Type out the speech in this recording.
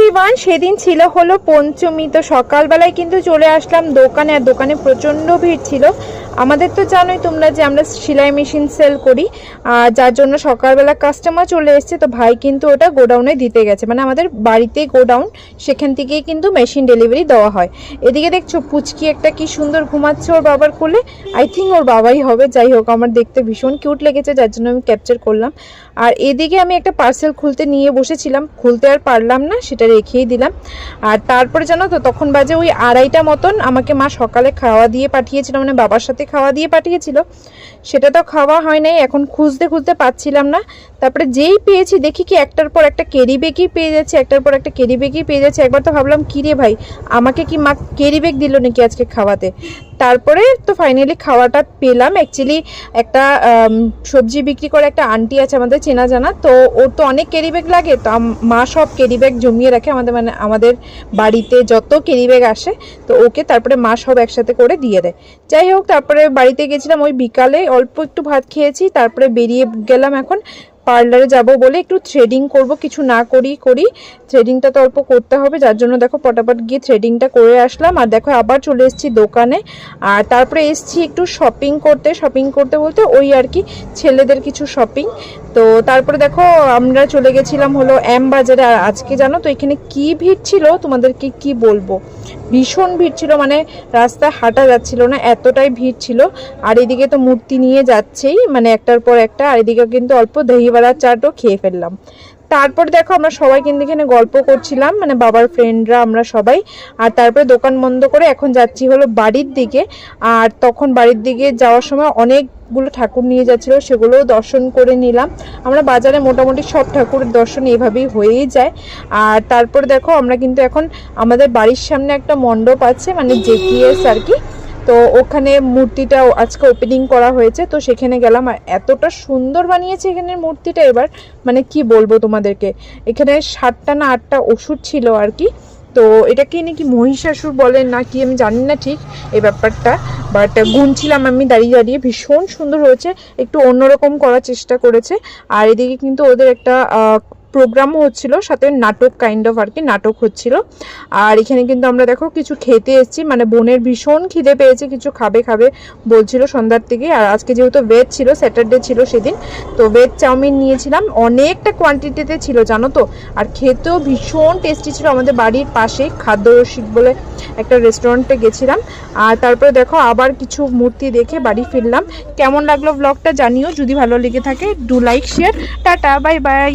Everyone, সেদিন ছিল হলো পঞ্চমী। তো সকালবেলায় কিন্তু চলে আসলাম দোকানে, আর দোকানে প্রচণ্ড ভিড় ছিল। আমাদের তো জানোই তোমরা যে আমরা সেলাই মেশিন সেল করি, যার জন্য সকালবেলা কাস্টমার চলে এসছে। তো ভাই কিন্তু ওটা গোডাউনে দিতে গেছে, মানে আমাদের বাড়িতে গোডাউন, সেখান থেকেই কিন্তু মেশিন ডেলিভারি দেওয়া হয়। এদিকে দেখছো পুচকি একটা কি সুন্দর ঘুমাচ্ছে ওর বাবার কোলে, আই থিঙ্ক ওর বাবাই হবে। যাই হোক, আমার দেখতে ভীষণ কিউট লেগেছে, যার জন্য আমি ক্যাপচার করলাম। আর এদিকে আমি একটা পার্সেল খুলতে নিয়ে বসেছিলাম, খুলতে আর পারলাম না, সেটা রেখেই দিলাম। আর তারপরে জানো তো তখন বাজে ওই 2:30 মতন, আমাকে মা সকালে খাওয়া দিয়ে পাঠিয়েছিল, মানে বাবার সাথে খাওয়া দিয়ে পাঠিয়েছিল, সেটা তো খাওয়া হয় নাই। এখন খুঁজতে খুঁজতে পাচ্ছিলাম না, তারপরে যেই পেয়েছি দেখি কি একটার পর একটা ক্যারি ব্যাগই পেয়ে যাচ্ছে, একটার পর একটা ক্যারি ব্যাগই পেয়ে যাচ্ছে। একবার তো ভাবলাম কি রে ভাই, আমাকে কি মা ক্যারি ব্যাগ দিল নাকি আজকে খাওয়াতে। তারপরে তো ফাইনালি খাওয়াটা পেলাম। অ্যাকচুয়ালি একটা সবজি বিক্রি করে একটা আন্টি আছে আমাদের চেনা জানা, তো ওর তো অনেক ক্যারি ব্যাগ লাগে, তো মা সব ক্যারি ব্যাগ জমিয়ে রাখে আমাদের, মানে আমাদের বাড়িতে যত ক্যারি ব্যাগ আসে তো ওকে তারপরে মা সব একসাথে করে দিয়ে দেয়। যাই হোক, তারপরে বাড়িতে গেছিলাম ওই বিকালে, অল্প একটু ভাত খেয়েছি, তারপরে বেরিয়ে গেলাম এখন পার্লারে যাব বলে। একটু থ্রেডিং করব, কিছু না করি থ্রেডিংটা তো অল্প করতে হবে, যার জন্য দেখো পটাপট গিয়ে থ্রেডিংটা করে আসলাম। আর দেখো আবার চলে এসেছি দোকানে, আর তারপরে এসেছি একটু শপিং করতে বলতে ওই আর কি ছেলেদের কিছু শপিং। তো তারপরে দেখো আমরা চলে গেছিলাম হলো এম বাজারে। আর আজকে জানো তো এখানে কি ভিড় ছিল, তোমাদেরকে কি বলবো, ভীষণ ভিড় ছিল, মানে রাস্তায় হাঁটা যাচ্ছিল না, এতটাই ভিড় ছিল। আর এদিকে তো মূর্তি নিয়ে যাচ্ছেই, মানে একটার পর একটা। আর এদিকে কিন্তু অল্প দহিবড়া চাটও খেয়ে ফেললাম। তারপর দেখো আমরা সবাই কিন্তু এখানে গল্প করছিলাম, মানে বাবার ফ্রেন্ডরা আমরা সবাই। আর তারপরে দোকান বন্ধ করে এখন যাচ্ছি হলো বাড়ির দিকে। আর তখন বাড়ির দিকে যাওয়ার সময় অনেকগুলো ঠাকুর নিয়ে যাচ্ছিল, সেগুলোও দর্শন করে নিলাম। আমরা বাজারে মোটামুটি সব ঠাকুরের দর্শন এইভাবেই হয়েই যায়। আর তারপর দেখো আমরা কিন্তু এখন আমাদের বাড়ির সামনে একটা মণ্ডপ আছে, মানে জেপিএস আর কি, তো ওখানে মূর্তিটা আজকে ওপেনিং করা হয়েছে, তো সেখানে গেলাম। আর এতটা সুন্দর বানিয়েছে এখানের মূর্তিটা, এবার মানে কি বলবো তোমাদেরকে, এখানে 7টা না 8টা অসুর ছিল আর কি। তো এটাকে নাকি মহিষাসুর বলেন না কি আমি জানি না ঠিক এই ব্যাপারটা, বাট গুনছিলাম আমি দাঁড়িয়ে দাঁড়িয়ে, ভীষণ সুন্দর হয়েছে, একটু অন্যরকম করার চেষ্টা করেছে। আর এদিকে কিন্তু ওদের একটা প্রোগ্রামও হচ্ছিল, সাথে নাটক কাইন্ড অফ আর কি, নাটক হচ্ছিল। আর এখানে কিন্তু আমরা দেখো কিছু খেতে এসেছি, মানে বোনের ভীষণ খিদে পেয়েছে, কিছু খাবে বলছিল সন্ধ্যার থেকে। আর আজকে যেহেতু ভেজ ছিল, স্যাটারডে ছিল সেদিন, তো ভেজ চাউমিন নিয়েছিলাম, অনেকটা কোয়ান্টিটিতে ছিল জানো তো। আর খেতেও ভীষণ টেস্টি ছিল। আমাদের বাড়ির পাশে খাদ্যরসিক বলে একটা রেস্টুরেন্টে গেছিলাম। আর তারপরে দেখো আবার কিছু মূর্তি দেখে বাড়ি ফিরলাম। কেমন লাগলো ব্লগটা জানিও, যদি ভালো লেগে থাকে do like share, tata bye bye.